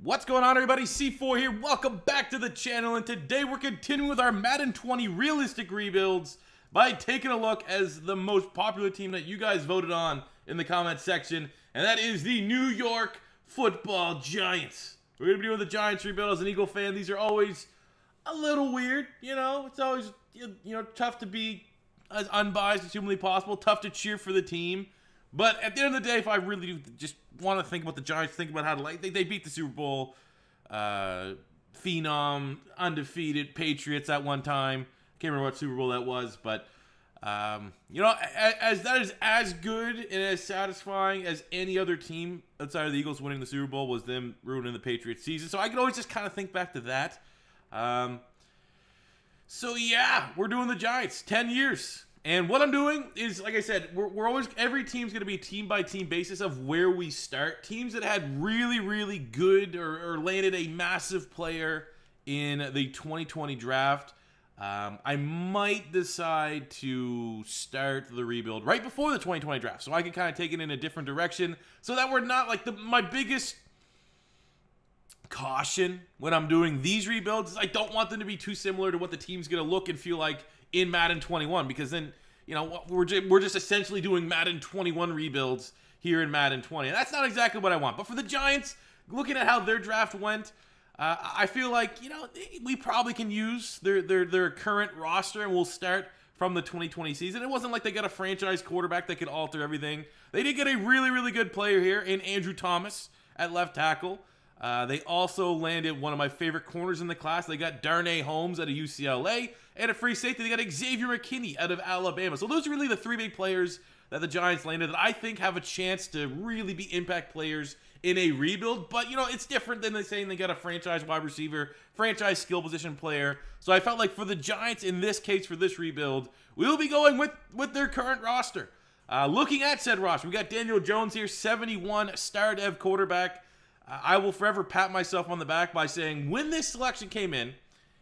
What's going on, everybody? C4 here. Welcome back to the channel, and today we're continuing with our Madden 20 realistic rebuilds by taking a look as the most popular team that you guys voted on in the comment section, and that is the New York Football Giants. We're going to be doing the Giants rebuild. As an Eagle fan, these are always a little weird, you know? It's always, tough to be as unbiased as humanly possible, tough to cheer for the team. But at the end of the day, if I really do just want to think about the Giants, think about how to they beat the Super Bowl, phenom, undefeated Patriots at one time. Can't remember what Super Bowl that was, but as that is as good and as satisfying as any other team outside of the Eagles winning the Super Bowl was them ruining the Patriots season. So I can always just kind of think back to that. So yeah, we're doing the Giants, 10 years. And what I'm doing is, like I said, we're always, every team's going to be a team-by-team basis of where we start. Teams that had really, really good or landed a massive player in the 2020 draft, I might decide to start the rebuild right before the 2020 draft, so I can kind of take it in a different direction, so that we're not, like, my biggest caution when I'm doing these rebuilds is I don't want them to be too similar to what the team's going to look and feel like in Madden 21, because then, we're just essentially doing Madden 21 rebuilds here in Madden 20, and that's not exactly what I want. But for the Giants, looking at how their draft went, I feel like, we probably can use their current roster, and we'll start from the 2020 season. It wasn't like they got a franchise quarterback that could alter everything. They did get a really, really good player here in Andrew Thomas at left tackle. They also landed one of my favorite corners in the class. They got Darnay Holmes out of UCLA, and a free safety, they got Xavier Mckinney out of Alabama. So those are really the three big players that the Giants landed that I think have a chance to really be impact players in a rebuild. But, it's different than saying they got a franchise wide receiver, franchise skill position player. So I felt like for the Giants, in this case, for this rebuild, we'll be going with their current roster. Looking at said roster, we got Daniel Jones here, 71 star dev quarterback. I will forever pat myself on the back by saying when this selection came in,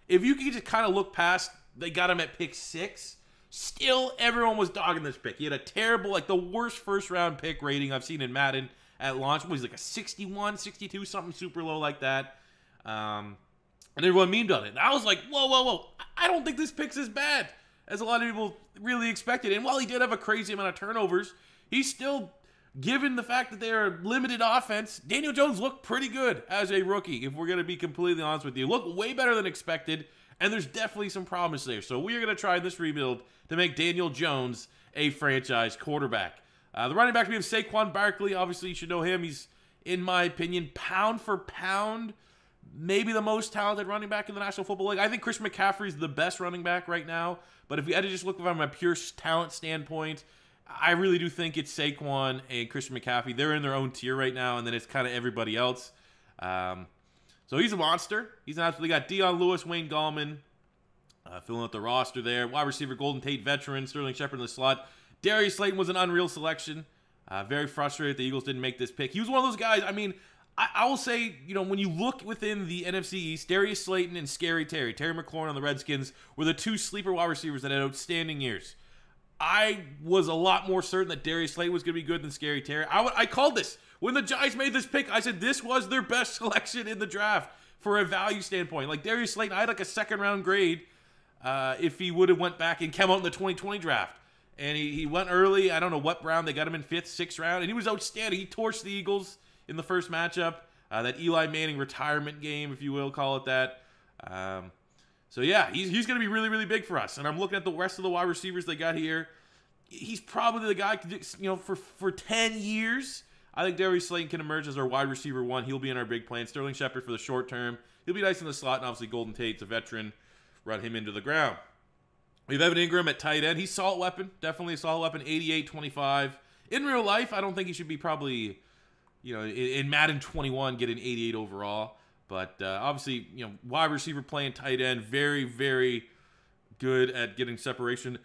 if you could just kind of look past, they got him at pick 6, still everyone was dogging this pick. He had a terrible, like the worst first round pick rating I've seen in Madden at launch. It was like a 61, 62, something super low like that. And everyone memed on it. And I was like, whoa. I don't think this pick's as bad as a lot of people really expected. And while he did have a crazy amount of turnovers, he's still, given the fact that they're a limited offense, Daniel Jones looked pretty good as a rookie, if we're going to be completely honest with you. Looked way better than expected, and there's definitely some promise there. So we are going to try this rebuild to make Daniel Jones a franchise quarterback. The running back, we have Saquon Barkley. Obviously, you should know him. He's, in my opinion, pound for pound, maybe the most talented running back in the National Football League. I think Christian McCaffrey is the best running back right now, but if we had to just look from a pure talent standpoint, I really do think it's Saquon and Christian McCaffrey. They're in their own tier right now, and then it's kind of everybody else. So he's a monster. He's an absolutely got Dion Lewis, Wayne Gallman, filling out the roster there. Wide receiver, Golden Tate, veteran, Sterling Shepard in the slot. Darius Slayton was an unreal selection. Very frustrated the Eagles didn't make this pick. He was one of those guys, I will say, when you look within the NFC East, Darius Slayton and Scary Terry McLaurin on the Redskins were the two sleeper wide receivers that had outstanding years. I was a lot more certain that Darius Slayton was going to be good than Scary Terry. I called this. When the Giants made this pick, I said this was their best selection in the draft for a value standpoint. Like Darius Slayton, I had like a second-round grade if he would have went back and come out in the 2020 draft. And he went early. I don't know what round. They got him in 5th, 6th round. And he was outstanding. He torched the Eagles in the first matchup. That Eli Manning retirement game, if you will, call it that. So yeah, he's going to be really, really big for us. And I'm looking at the rest of the wide receivers they got here. He's probably the guy, for 10 years, I think Darius Slayton can emerge as our wide receiver 1. He'll be in our big plan. Sterling Shepard for the short term. He'll be nice in the slot. And obviously Golden Tate's a veteran. Run him into the ground. We have Evan Ingram at tight end. He's a solid weapon. Definitely a solid weapon. 88-25. In real life, I don't think he should be probably, in Madden 21, get an 88 overall. But obviously, wide receiver playing tight end, very, very good at getting separation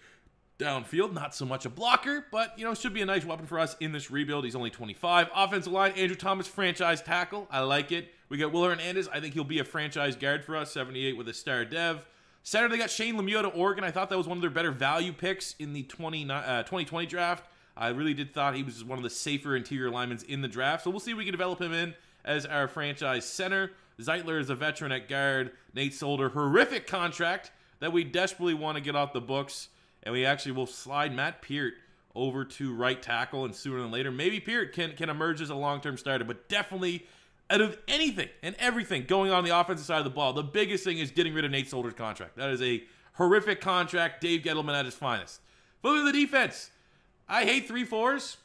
downfield. Not so much a blocker, but, should be a nice weapon for us in this rebuild. He's only 25. Offensive line, Andrew Thomas, franchise tackle. I like it. We got Will Hernandez. I think he'll be a franchise guard for us, 78 with a star dev. Center, they got Shane Lemieux to Oregon. I thought that was one of their better value picks in the 2020 draft. I really did thought he was one of the safer interior linemen in the draft. So we'll see if we can develop him in as our franchise center. Zeitler is a veteran at guard. Nate Solder, horrific contract that we desperately want to get off the books. And we actually will slide Matt Peart over to right tackle, and sooner than later, maybe Peart can emerge as a long-term starter. But definitely, out of anything and everything going on the offensive side of the ball, the biggest thing is getting rid of Nate Solder's contract. That is a horrific contract. Dave Gettleman at his finest. Look at the defense. I hate 3-4s.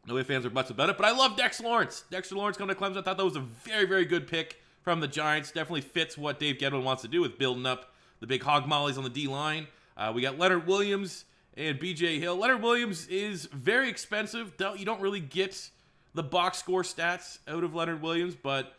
No fans or buts about it, but I love Dex Lawrence. Dexter Lawrence coming to Clemson. I thought that was a very, very good pick from the Giants. Definitely fits what Dave Gettleman wants to do with building up the big hog mollies on the D-line. We got Leonard Williams and B.J. Hill. Leonard Williams is very expensive. You don't really get the box score stats out of Leonard Williams, but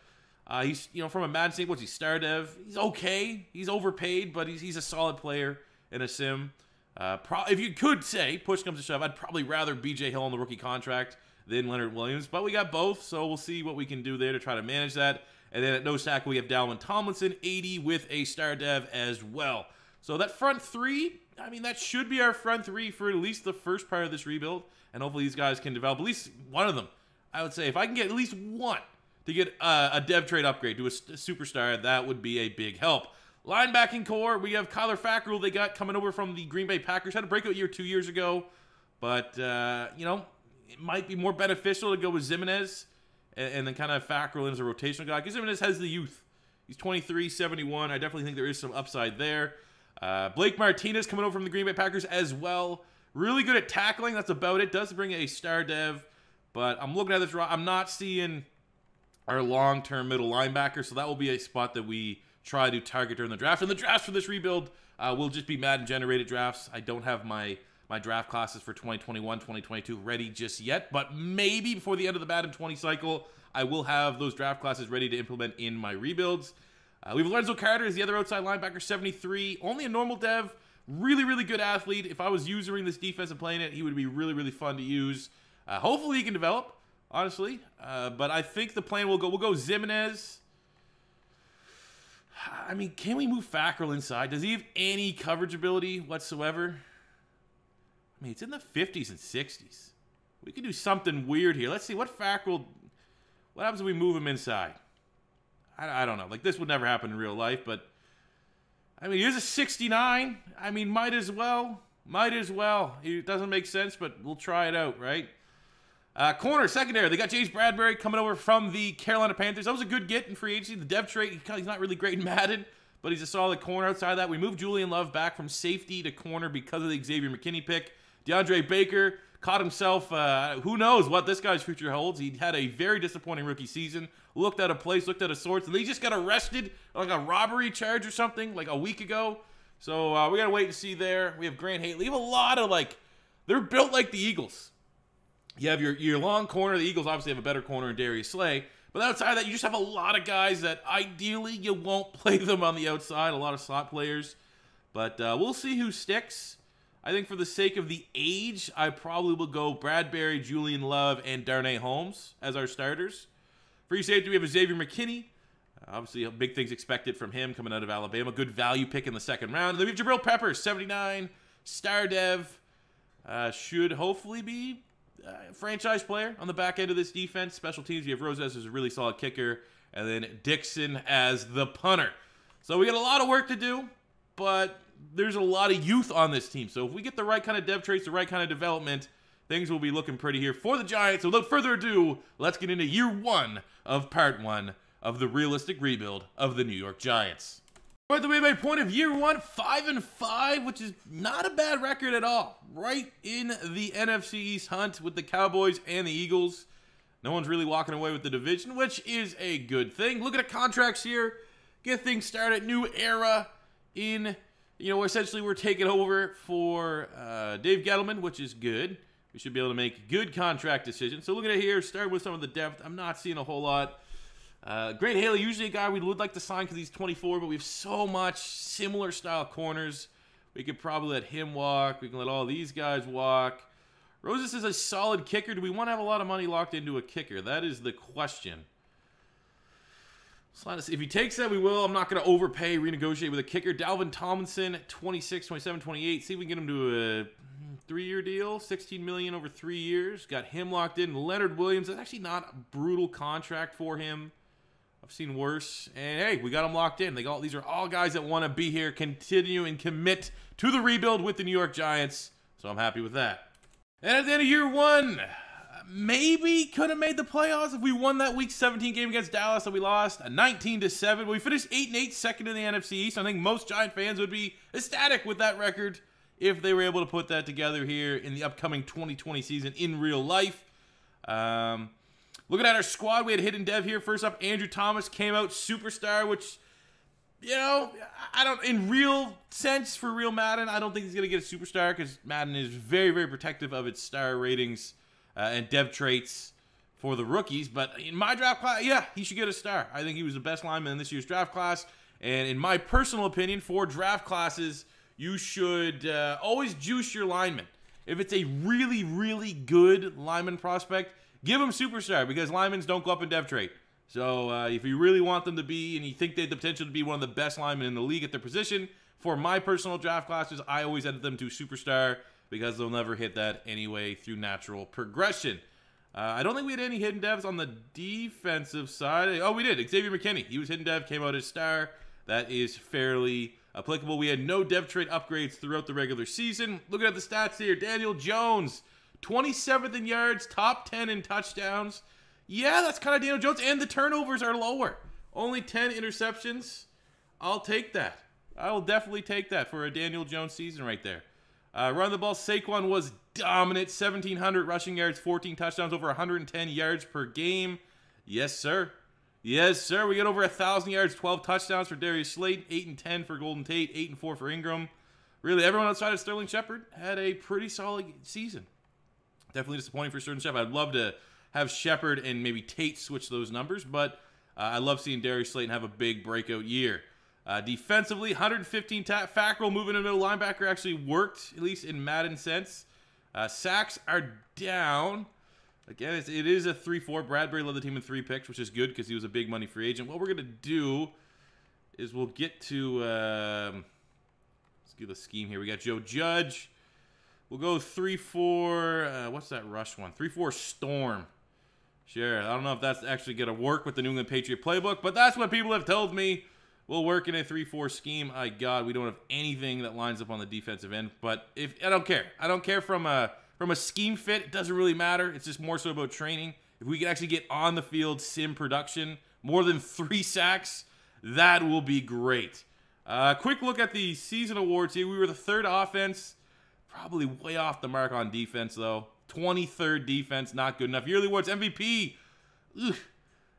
he's, from a Madden standpoint, he's star dev. He's okay. He's overpaid, but he's a solid player in a sim. If you could say, push comes to shove, I'd probably rather B.J. Hill on the rookie contract than Leonard Williams, but we got both, so we'll see what we can do there to try to manage that. And then at nose tackle, we have Dalvin Tomlinson, 80 with a star dev as well. So that front three, that should be our front three for at least the first part of this rebuild, and hopefully these guys can develop at least one of them. I would say if I can get at least one to get a dev trade upgrade to a superstar, that would be a big help. Linebacking core, we have Kyler Fackrell they got coming over from the Green Bay Packers. Had a breakout year 2 years ago, but, it might be more beneficial to go with Zimenez and then kind of Fackrell in as a rotational guy, because Zimenez has the youth. He's 23, 71. I definitely think there is some upside there. Blake Martinez coming over from the Green Bay Packers as well. Really good at tackling. That's about it. Does bring a star dev, but I'm looking at this raw. I'm not seeing our long-term middle linebacker, so that will be a spot that we try to target during the draft. And the drafts for this rebuild will just be Madden-generated drafts. I don't have my draft classes for 2021, 2022 ready just yet, but maybe before the end of the Madden 20 cycle, I will have those draft classes ready to implement in my rebuilds. We have Lorenzo Carter as the other outside linebacker, 73. Only a normal dev. Really, really good athlete. If I was using this defense and playing it, he would be really, really fun to use. Hopefully he can develop, honestly. But I think the plan we'll go Zimenez. Can we move Fackrell inside? Does he have any coverage ability whatsoever? It's in the 50s and 60s. We could do something weird here. Let's see what Fackrell. What happens if we move him inside? I don't know. This would never happen in real life, but here's a 69. Might as well. Might as well. It doesn't make sense, but we'll try it out, right? Corner, secondary. They got James Bradbury coming over from the Carolina Panthers. That was a good get in free agency. The dev trait, he's not really great in Madden, but he's a solid corner. Outside of that, we moved Julian Love back from safety to corner because of the Xavier McKinney pick. DeAndre Baker caught himself. Who knows what this guy's future holds. He had a very disappointing rookie season. Looked at a place, looked at a source, and they just got arrested on a robbery charge or something a week ago. So we got to wait and see there. We have Grant Haley. We have a lot of they're built like the Eagles. You have your long corner. The Eagles obviously have a better corner in Darius Slay. But outside of that, you just have a lot of guys that ideally you won't play them on the outside. A lot of slot players. But we'll see who sticks. I think for the sake of the age, I probably will go Bradbury, Julian Love, and Darnay Holmes as our starters. Free safety, we have Xavier McKinney. Obviously, big things expected from him coming out of Alabama. Good value pick in the second round. Then we have Jabril Peppers, 79. Star dev. Should hopefully be a franchise player on the back end of this defense. Special teams, we have Roses as a really solid kicker. And then Dixon as the punter. So we got a lot of work to do, but there's a lot of youth on this team. So if we get the right kind of dev traits, the right kind of development, things will be looking pretty here for the Giants. So without further ado, let's get into year one of part one of the realistic rebuild of the New York Giants. By the way, my point of year one, 5-5, which is not a bad record at all. Right in the NFC East hunt with the Cowboys and the Eagles. No one's really walking away with the division, which is a good thing. Look at the contracts here. Get things started. New era in, essentially we're taking over for Dave Gettleman, which is good. We should be able to make good contract decisions. So looking at here, start with some of the depth. I'm not seeing a whole lot. Grant Haley, usually a guy we would like to sign because he's 24, but we have so much similar style corners. We could probably let him walk. We can let all these guys walk. Roses is a solid kicker. Do we want to have a lot of money locked into a kicker? That is the question. So if he takes that, we will. I'm not going to overpay, renegotiate with a kicker. Dalvin Tomlinson, 26, 27, 28. See if we can get him to 3-year deal, $16 million over 3 years. Got him locked in. Leonard Williams, that's actually not a brutal contract for him. I've seen worse. And hey, we got him locked in. These are all guys that want to be here, continue and commit to the rebuild with the New York Giants. So I'm happy with that. And at the end of year 1, maybe could have made the playoffs if we won that Week 17 game against Dallas that we lost, 19-7. We finished 8-8, second in the NFC East. I think most Giant fans would be ecstatic with that record if they were able to put that together here in the upcoming 2020 season in real life. Looking at our squad, we had hidden dev here. First up, Andrew Thomas came out superstar, which, you know, in real sense for real Madden, I don't think he's going to get a superstar because Madden is very, very protective of its star ratings and dev traits for the rookies. But in my draft class, yeah, he should get a star. I think he was the best lineman in this year's draft class. And in my personal opinion, for draft classes, you should always juice your linemen. If it's a really, really good lineman prospect, give him superstar because linemen don't go up in dev trait. So if you really want them to be and you think they have the potential to be one of the best linemen in the league at their position, for my personal draft classes, I always edit them to superstar because they'll never hit that anyway through natural progression. I don't think we had any hidden devs on the defensive side. Oh, we did. Xavier McKinney. He was hidden dev, came out as star. That is fairly applicable. We had no dev trait upgrades throughout the regular season. Looking at the stats here, Daniel Jones, 27th in yards, top 10 in touchdowns. Yeah, that's kind of Daniel Jones, and the turnovers are lower. Only 10 interceptions. I'll take that. I will definitely take that for a Daniel Jones season right there. Run the ball, Saquon was dominant. 1,700 rushing yards, 14 touchdowns, over 110 yards per game. Yes, sir. Yes, sir. We got over 1,000 yards, 12 touchdowns for Darius Slayton, 8 and 10 for Golden Tate, 8 and 4 for Ingram. Really, everyone outside of Sterling Shepard had a pretty solid season. Definitely disappointing for Sterling Shepard. I'd love to have Shepard and maybe Tate switch those numbers, but I love seeing Darius Slayton have a big breakout year. Defensively, 115 Fackrell moving into middle linebacker actually worked, at least in Madden sense. Sacks are down. Again, it is a 3-4. Bradbury led the team in 3 picks, which is good because he was a big money free agent. What we're going to do is we'll get to, let's do the scheme here. We got Joe Judge. We'll go 3-4, what's that rush one? 3-4 Storm. Sure, I don't know if that's actually going to work with the New England Patriot playbook, but that's what people have told me will work in a 3-4 scheme. God, we don't have anything that lines up on the defensive end, but I don't care. I don't care from a scheme fit. It doesn't really matter. It's just more so about training. If we can actually get on the field sim production, more than 3 sacks, that will be great. Quick look at the season awards here. We were the 3rd offense. Probably way off the mark on defense, though. 23rd defense, not good enough. Yearly awards, MVP. Ugh.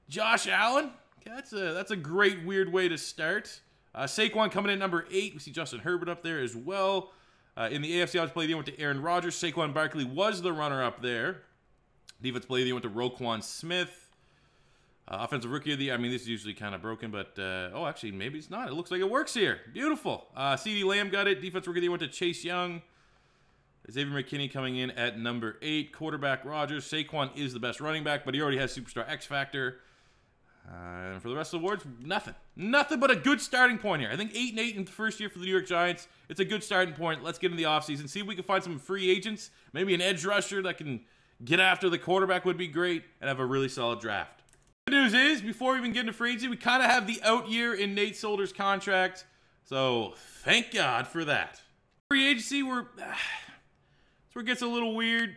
Josh Allen. Okay, that's a great, weird way to start. Saquon coming in number 8. We see Justin Herbert up there as well. In the AFC Offensive Player of the Year went to Aaron Rodgers. Saquon Barkley was the runner-up there. Defensive Player of the Year went to Roquan Smith. Offensive Rookie of the Year, I mean, this is usually kind of broken, but, oh, actually, maybe it's not. It looks like it works here. Beautiful. CeeDee Lamb got it. Defensive Rookie of the Year went to Chase Young. Xavier McKinney coming in at number 8. Quarterback Rodgers. Saquon is the best running back, but he already has Superstar X Factor. And for the rest of the awards, nothing. Nothing but a good starting point here. I think 8-8 in the first year for the New York Giants. It's a good starting point. Let's get into the offseason. See if we can find some free agents. Maybe an edge rusher that can get after the quarterback would be great and have a really solid draft. The good news is, before we even get into free agency, we kind of have the out year in Nate Solder's contract. So thank God for that. Free agency, that's where it gets a little weird.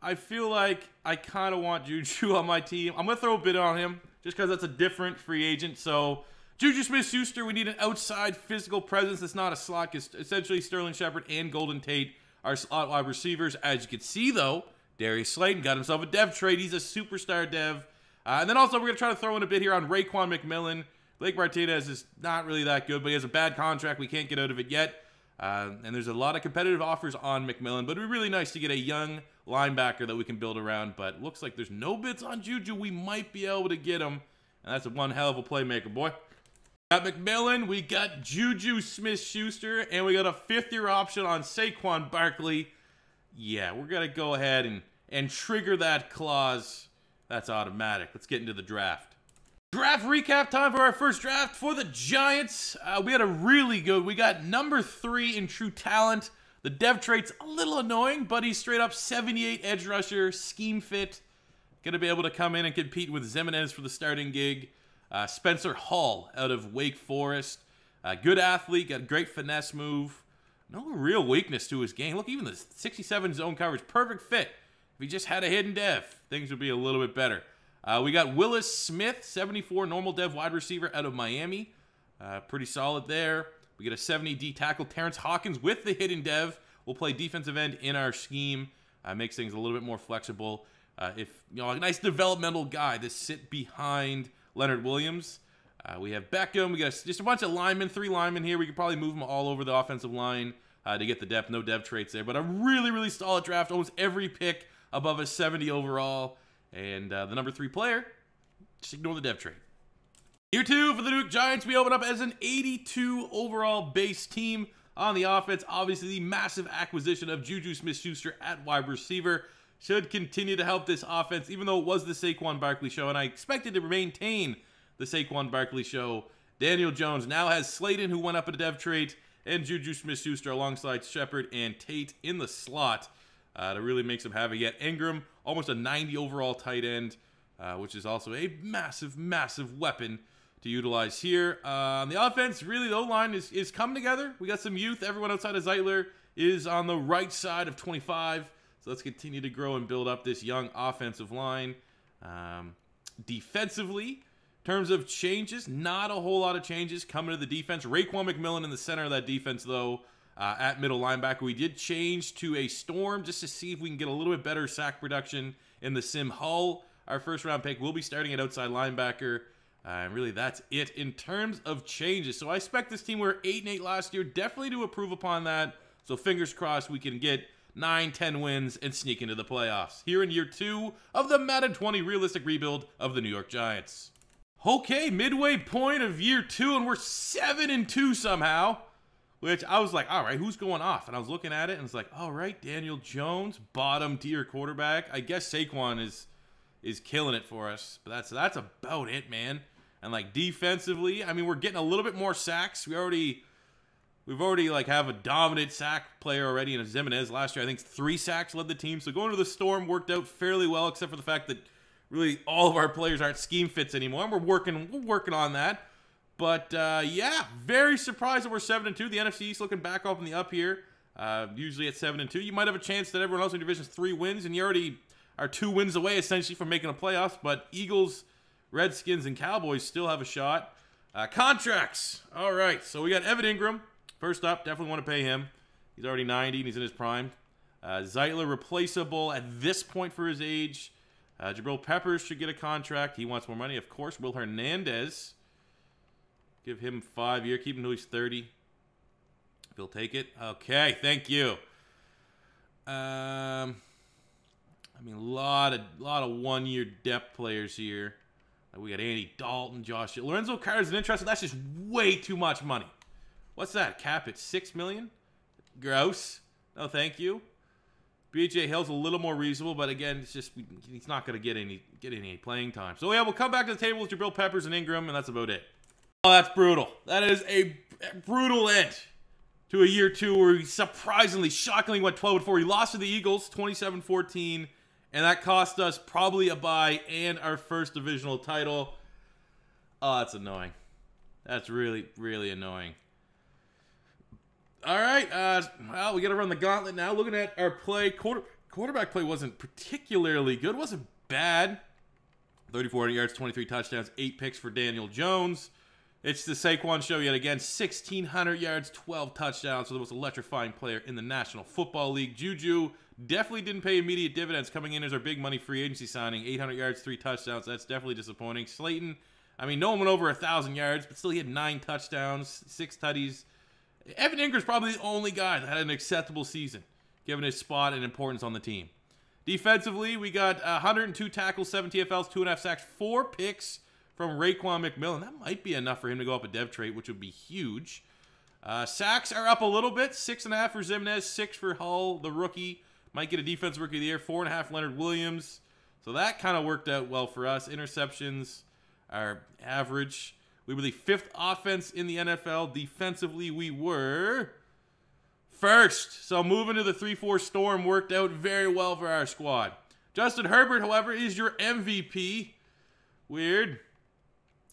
I feel like I kind of want JuJu on my team. I'm going to throw a bid on him just because that's a different free agent. So JuJu Smith-Schuster, we need an outside physical presence that's not a slot because essentially Sterling Shepard and Golden Tate are slot wide receivers. As you can see, though, Darius Slayton got himself a dev trade. He's a superstar dev. And then also we're going to try to throw in a bit here on Raekwon McMillan. Blake Martinez is not really that good, but he has a bad contract. We can't get out of it yet. And there's a lot of competitive offers on McMillan, but it would be really nice to get a young linebacker that we can build around. But it looks like there's no bids on JuJu. We might be able to get him, and that's one hell of a playmaker, boy. Got McMillan, we got JuJu Smith-Schuster, and we got a 5th-year option on Saquon Barkley. Yeah, we're going to go ahead and trigger that clause. That's automatic. Let's get into the draft. Draft recap time for our first draft for the Giants. We had a really good, we got number 3 in true talent. The dev trait's a little annoying, but he's straight up 78 edge rusher, scheme fit. Going to be able to come in and compete with Zimenez for the starting gig. Spencer Hall out of Wake Forest. Good athlete, got a great finesse move. No real weakness to his game. Look, even the 67 zone coverage, perfect fit. If he just had a hidden dev, things would be a little bit better. We got Willis Smith, 74 normal dev wide receiver out of Miami. Pretty solid there. We get a 70 D tackle, Terrence Hawkins with the hidden dev. We'll play defensive end in our scheme. Makes things a little bit more flexible. If you know, a nice developmental guy to sit behind Leonard Williams. We have Beckham. We got just a bunch of linemen, 3 linemen here. We could probably move them all over the offensive line to get the depth. No dev traits there, but a really, really solid draft. Almost every pick above a 70 overall. And the number 3 player, just ignore the dev trait. Year 2 for the York Giants. We open up as an 82 overall base team on the offense. Obviously, the massive acquisition of JuJu Smith-Schuster at wide receiver should continue to help this offense, even though it was the Saquon Barkley show, and I expected to maintain the Saquon Barkley show. Daniel Jones now has Slayton, who went up at a dev trait, and JuJu Smith-Schuster alongside Shepard and Tate in the slot to really make some havoc. Yet Ingram, almost a 90 overall tight end, which is also a massive, massive weapon to utilize here. On the offense, really, the O-line is coming together. We got some youth. Everyone outside of Zeitler is on the right side of 25. So let's continue to grow and build up this young offensive line. Defensively, in terms of changes, not a whole lot of changes coming to the defense. Raekwon McMillan in the center of that defense, though, at middle linebacker. We did change to a Storm just to see if we can get a little bit better sack production in the Sim Hull. Our first-round pick will be starting at outside linebacker. And really, that's it in terms of changes. So I expect this team, we were 8-8 last year, definitely to improve upon that. So fingers crossed we can get 9-10 wins and sneak into the playoffs here in year 2 of the Madden 20 realistic rebuild of the New York Giants. Okay, midway point of year 2, and we're 7-2 somehow, which I was like, all right, who's going off? And I was looking at it, and it's like, all right, Daniel Jones, bottom tier quarterback. I guess Saquon is killing it for us, but that's about it, man. And like defensively, I mean, we're getting a little bit more sacks. We've already like have a dominant sack player already in Zimenez. Last year, I think 3 sacks led the team. So going to the Storm worked out fairly well, except for the fact that really all of our players aren't scheme fits anymore. And we're working on that. But yeah, very surprised that we're 7-2. The NFC East looking back up in the up here. Usually at 7-2, you might have a chance that everyone else in your division is 3 wins, and you already are 2 wins away essentially from making a playoffs. But Eagles, Redskins, and Cowboys still have a shot. Contracts. All right, so we got Evan Ingram. First up, definitely want to pay him. He's already 90 and he's in his prime. Zeitler replaceable at this point for his age. Jabril Peppers should get a contract. He wants more money, of course. Will Hernandez, give him 5 years. Keep him until he's 30. If he'll take it. Okay, thank you. I mean, a lot of 1-year depth players here. We got Andy Dalton, Josh. Lorenzo Carter's an interesting. That's just way too much money. What's that? Cap at $6 million? Gross. No, thank you. B.J. Hill's a little more reasonable, but again, it's just he's not going to get any playing time. So yeah, we'll come back to the table with Jabril Peppers and Ingram, and that's about it. Oh, that's brutal. That is a brutal end to a year 2 where he surprisingly, shockingly went 12-4. He lost to the Eagles 27-14, and that cost us probably a bye and our first divisional title. Oh, that's annoying. That's really, really annoying. All right, well, we got to run the gauntlet now. Looking at our play, quarterback play wasn't particularly good. It wasn't bad. 34 yards, 23 touchdowns, 8 picks for Daniel Jones. It's the Saquon show yet again. 1,600 yards, 12 touchdowns. So the most electrifying player in the National Football League. JuJu definitely didn't pay immediate dividends coming in as our big money free agency signing. 800 yards, 3 touchdowns. That's definitely disappointing. Slayton, I mean, no one went over 1,000 yards, but still he had 9 touchdowns, 6 tutties. Evan Ingram's probably the only guy that had an acceptable season, given his spot and importance on the team. Defensively, we got 102 tackles, 7 TFLs, 2.5 sacks, 4 picks from Raekwon McMillan. That might be enough for him to go up a dev trait, which would be huge. Sacks are up a little bit. 6.5 for Zimenez, 6 for Hull, the rookie. Might get a defensive rookie of the year. 4.5 Leonard Williams. So that kind of worked out well for us. Interceptions are average. We were the 5th offense in the NFL. Defensively, we were first. So moving to the 3-4 storm worked out very well for our squad. Justin Herbert, however, is your MVP. Weird.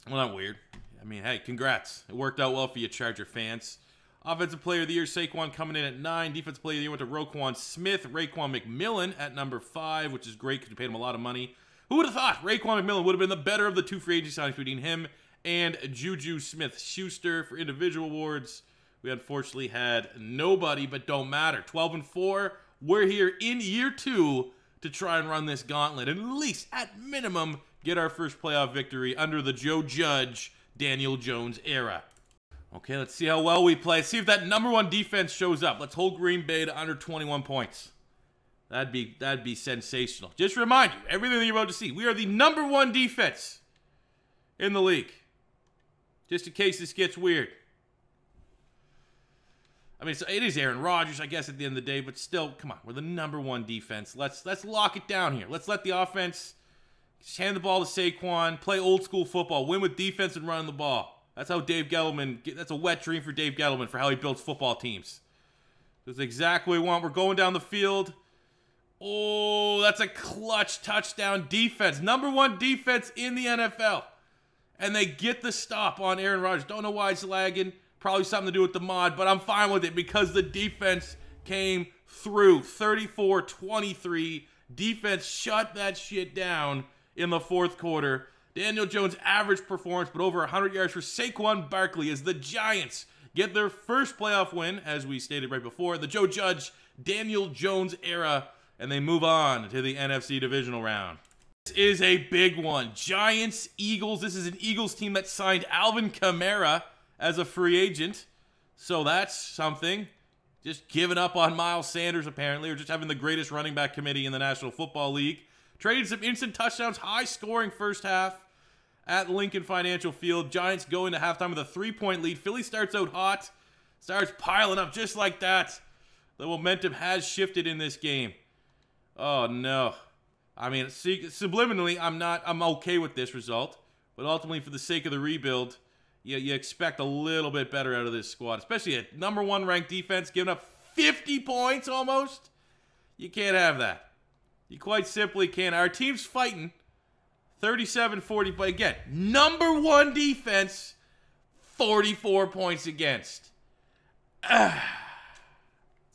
Well, not weird. I mean, hey, congrats. It worked out well for you, Charger fans. Offensive Player of the Year, Saquon coming in at 9. Defensive Player of the Year went to Roquan Smith. Raekwon McMillan at number 5, which is great because we paid him a lot of money. Who would have thought Raekwon McMillan would have been the better of the 2 free agent signings between him and JuJu Smith-Schuster for individual awards? We unfortunately had nobody, but don't matter. 12-4. We're here in year 2 to try and run this gauntlet and at least, at minimum, get our first playoff victory under the Joe Judge, Daniel Jones era. Okay, let's see how well we play. See if that #1 defense shows up. Let's hold Green Bay to under 21 points. That'd be sensational. Just remind you, everything that you're about to see, we are the #1 defense in the league. Just in case this gets weird. I mean, it is Aaron Rodgers, I guess, at the end of the day, but still, come on, we're the #1 defense. Let's lock it down here. Let's let the offense just hand the ball to Saquon, play old school football, win with defense and run the ball. That's how Dave Gettleman, that's a wet dream for Dave Gettleman for how he builds football teams. That's exactly what we want. We're going down the field. Oh, that's a clutch touchdown defense. #1 defense in the NFL. And they get the stop on Aaron Rodgers. Don't know why it's lagging. Probably something to do with the mod, but I'm fine with it because the defense came through. 34-23. Defense shut that shit down in the 4th quarter. Daniel Jones' average performance, but over 100 yards for Saquon Barkley as the Giants get their first playoff win, as we stated right before, the Joe Judge, Daniel Jones era, and they move on to the NFC divisional round. This is a big one. Giants, Eagles. This is an Eagles team that signed Alvin Kamara as a free agent, so that's something. Just giving up on Miles Sanders, apparently, or just having the greatest running back committee in the National Football League. Traded some instant touchdowns, high-scoring first half at Lincoln Financial Field. Giants go into halftime with a 3-point lead. Philly starts out hot, starts piling up just like that. The momentum has shifted in this game. Oh, no. I mean, subliminally, I'm okay with this result, but ultimately, for the sake of the rebuild, you expect a little bit better out of this squad, especially a #1 ranked defense giving up 50 points almost. You can't have that. You quite simply can't. Our team's fighting 37-40, but again, #1 defense, 44 points against. Let's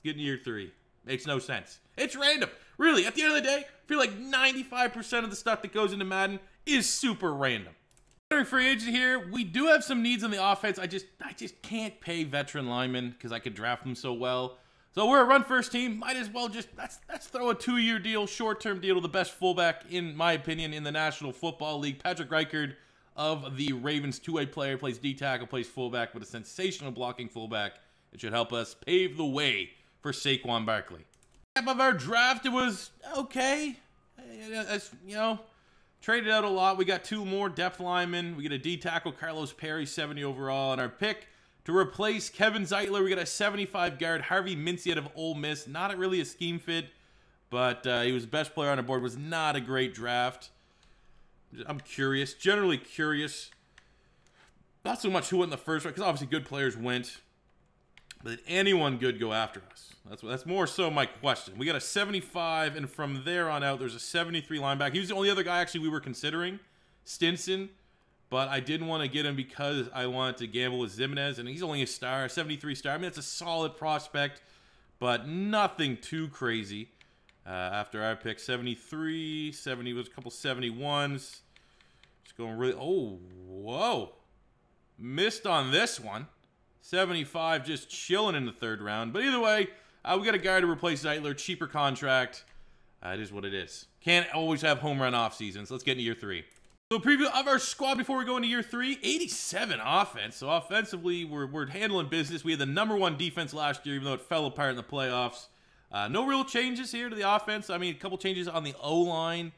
get in year 3. Makes no sense. It's random. Really, at the end of the day, I feel like 95% of the stuff that goes into Madden is super random. Free agent here, we do have some needs on the offense. I just can't pay veteran linemen because I could draft them so well. So we're a run-first team. Might as well just, let's throw a 2-year deal, short-term deal to the best fullback, in my opinion, in the National Football League. Patrick Reichard of the Ravens, 2-way player, plays D-tackle, plays fullback, but a sensational blocking fullback. It should help us pave the way for Saquon Barkley. Of our draft, it was okay. As, you know, traded out a lot. We got 2 more depth linemen. We get a D-tackle, Carlos Perry, 70 overall. And our pick to replace Kevin Zeitler, we got a 75 guard, Harvey Mincey out of Ole Miss. Not really a scheme fit, but he was the best player on our board. Was not a great draft. I'm curious, generally curious. Not so much who went in the first round, because obviously good players went. But did anyone good go after us? That's more so my question. We got a 75, and from there on out, there's a 73 linebacker. He was the only other guy actually we were considering, Stinson, but I didn't want to get him because I wanted to gamble with Zimenez, and he's only a star, 73 star. I mean, that's a solid prospect, but nothing too crazy. After our pick, 73, 70 was a couple 71s. Just going really, oh, whoa. Missed on this one. 75 just chilling in the 3rd round. But either way, we got a guy to replace Zeitler. Cheaper contract. It is what it is. Can't always have home run off seasons. Let's get into year 3. So a preview of our squad before we go into year 3. 87 offense. So offensively, we're handling business. We had the #1 defense last year, even though it fell apart in the playoffs. No real changes here to the offense. I mean, a couple changes on the O-line.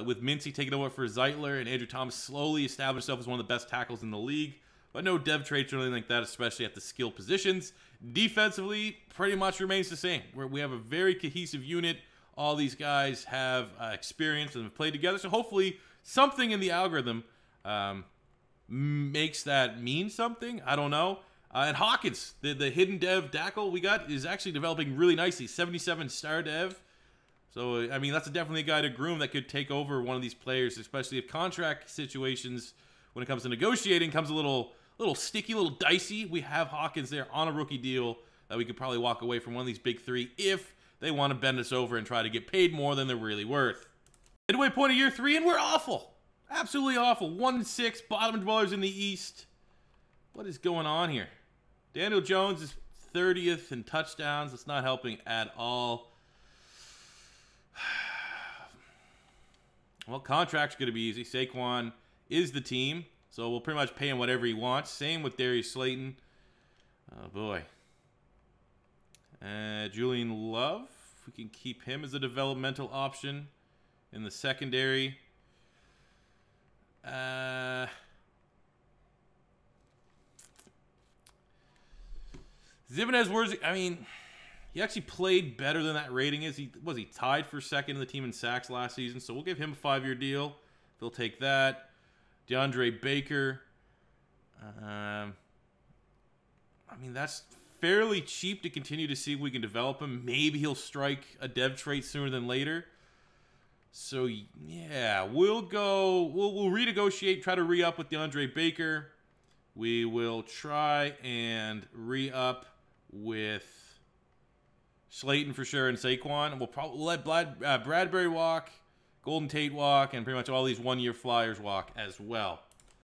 With Mincey taking over for Zeitler, and Andrew Thomas slowly established himself as one of the best tackles in the league. But no dev traits or anything like that, especially at the skill positions. Defensively, pretty much remains the same. We have a very cohesive unit. All these guys have experience and have played together. So hopefully something in the algorithm makes that mean something. I don't know. And Hawkins, the hidden dev tackle we got, is actually developing really nicely. 77 star dev. So, I mean, that's definitely a guy to groom that could take over one of these players, especially if contract situations, when it comes to negotiating, comes a little sticky, a little dicey. We have Hawkins there on a rookie deal that we could probably walk away from one of these big three if they want to bend us over and try to get paid more than they're really worth. Midway point of year 3, and we're awful. Absolutely awful. 1-6, bottom dwellers in the East. What is going on here? Daniel Jones is 30th in touchdowns. That's not helping at all. Well, contract's going to be easy. Saquon is the team, so we'll pretty much pay him whatever he wants. Same with Darius Slayton. Oh, boy. Julian Love. We can keep him as a developmental option in the secondary. Zimenez, I mean, he actually played better than that rating is. He tied for second in the team in sacks last season, so we'll give him a 5-year deal. They'll take that. DeAndre Baker. I mean, that's fairly cheap to continue to see if we can develop him. Maybe he'll strike a dev trait sooner than later. So, yeah, we'll renegotiate, try to re-up with DeAndre Baker. We will try and re-up with Slayton for sure and Saquon. We'll probably let Bradbury walk, Golden Tate walk, and pretty much all these one-year flyers walk as well.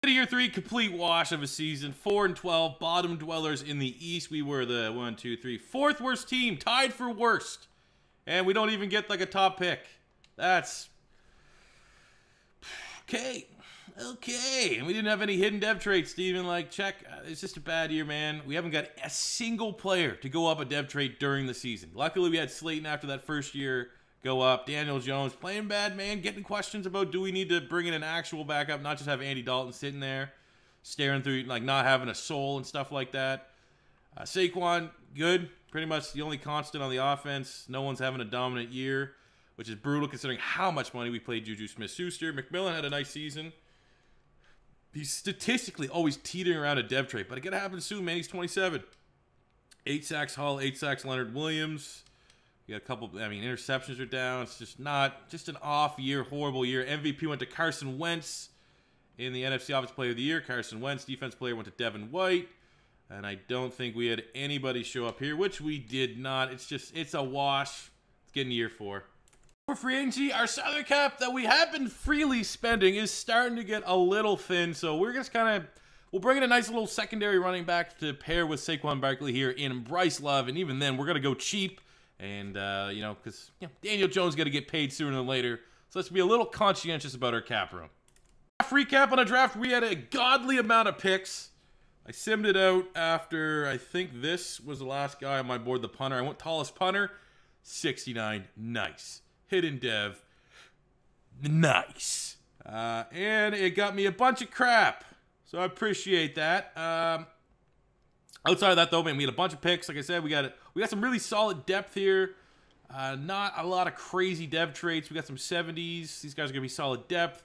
Year 3, complete wash of a season. 4-12, bottom dwellers in the East. We were the 4th worst team, tied for worst. And we don't even get like a top pick. That's okay. And we didn't have any hidden dev traits, Steven. Like, check. It's just a bad year, man. We haven't got a single player to go up a dev trait during the season. Luckily, we had Slayton after that first year go up. Daniel Jones playing bad, man. Getting questions about do we need to bring in an actual backup, not just have Andy Dalton sitting there staring through, like not having a soul and stuff like that. Saquon, good. Pretty much the only constant on the offense. No one's having a dominant year, which is brutal considering how much money we played JuJu Smith-Schuster. McMillan had a nice season. He's statistically always teetering around a dev trait, but it gotta happen soon, man. He's 27. 8 sacks Hull, 8 sacks Leonard Williams. We got a couple, I mean, interceptions are down. It's just an off year, horrible year. MVP went to Carson Wentz in the NFC Offensive Player of the Year. Carson Wentz, defense player, went to Devin White. And I don't think we had anybody show up here, which we did not. It's a wash. It's getting year 4. For free agency, our salary cap that we have been freely spending is starting to get a little thin. So we're just we'll bring in a nice little secondary running back to pair with Saquon Barkley here in Bryce Love. And even then, we're going to go cheap. And, because Daniel Jones got to get paid sooner than later. So let's be a little conscientious about our cap room. Free cap on a draft, we had a godly amount of picks. I simmed it out after, I think this was the last guy on my board, the punter. I went tallest punter, 69, nice. Hidden dev, nice. And it got me a bunch of crap. So I appreciate that. Outside of that, though, man, we had a bunch of picks. Like I said, we got some really solid depth here. Not a lot of crazy dev traits. We got some 70s. These guys are going to be solid depth.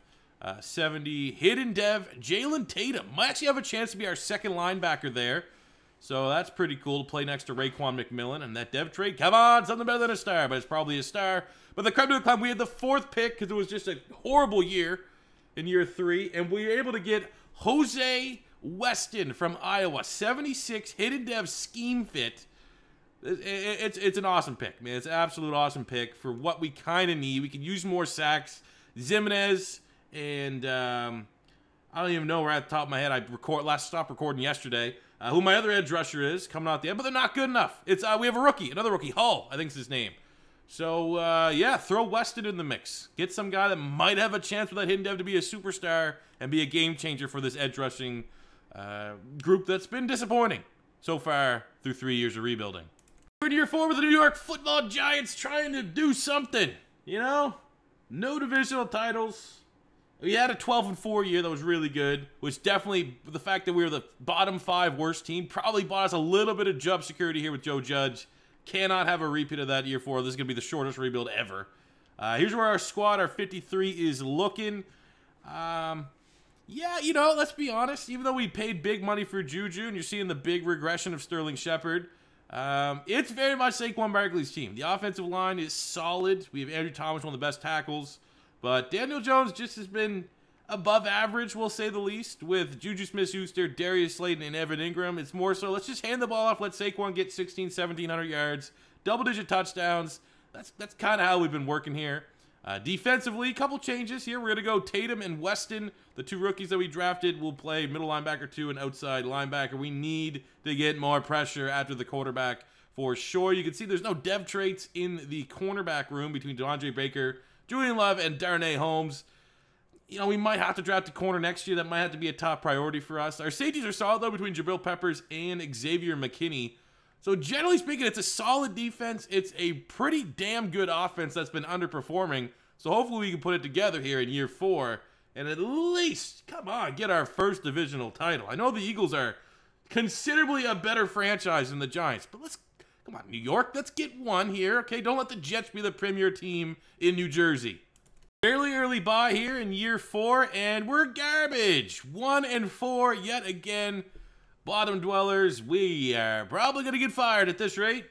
70 hidden dev. Jalen Tatum might actually have a chance to be our second linebacker there. So that's pretty cool to play next to Raekwon McMillan. And that dev trait, come on, something better than a star, but it's probably a star. But the creme de la creme, we had the 4th pick because it was just a horrible year in year 3. And we were able to get Jose Weston from Iowa, 76 hidden dev scheme fit. It's an awesome pick, man. It's an absolute awesome pick for what we kind of need. We can use more sacks. Zimenez and I don't even know right at the top of my head. I stopped recording yesterday. Who my other edge rusher is coming out the end, but they're not good enough. It's we have a rookie, another rookie, Hull, I think is his name. So yeah, throw Weston in the mix. Get some guy that might have a chance with that hidden dev to be a superstar and be a game changer for this edge rushing group that's been disappointing so far through 3 years of rebuilding. We're in year 4 with the New York Football Giants trying to do something, no divisional titles. We had a 12-4 year that was really good, which definitely, the fact that we were the bottom 5 worst team probably bought us a little bit of job security here with Joe Judge. Cannot have a repeat of that year 4. This is going to be the shortest rebuild ever. Here's where our squad, our 53, is looking. Yeah, you know, let's be honest. Even though we paid big money for JuJu, and you're seeing the big regression of Sterling Shepard, it's very much Saquon Barkley's team. The offensive line is solid. We have Andrew Thomas, one of the best tackles. But Daniel Jones just has been above average, we'll say the least, with JuJu Smith-Schuster, Darius Slayton, and Evan Ingram. It's more so, let's just hand the ball off, let Saquon get 1,700 yards, double-digit touchdowns. That's kind of how we've been working here. Defensively, a couple changes here. We're going to go Tatum and Weston, the two rookies that we drafted, will play middle linebacker 2 and outside linebacker. We need to get more pressure after the quarterback for sure. You can see there's no dev traits in the cornerback room between DeAndre Baker, Julian Love, and Darnay Holmes. You know, we might have to draft a corner next year. That might have to be a top priority for us. Our safeties are solid, though, between Jabril Peppers and Xavier McKinney. So, generally speaking, it's a solid defense. It's a pretty damn good offense that's been underperforming. So, hopefully, we can put it together here in year 4 and at least, come on, get our first divisional title. I know the Eagles are considerably a better franchise than the Giants, but come on, New York, let's get one here, okay? Don't let the Jets be the premier team in New Jersey. Fairly early bye here in year 4, and we're garbage. 1-4 yet again. Bottom dwellers, we are probably going to get fired at this rate.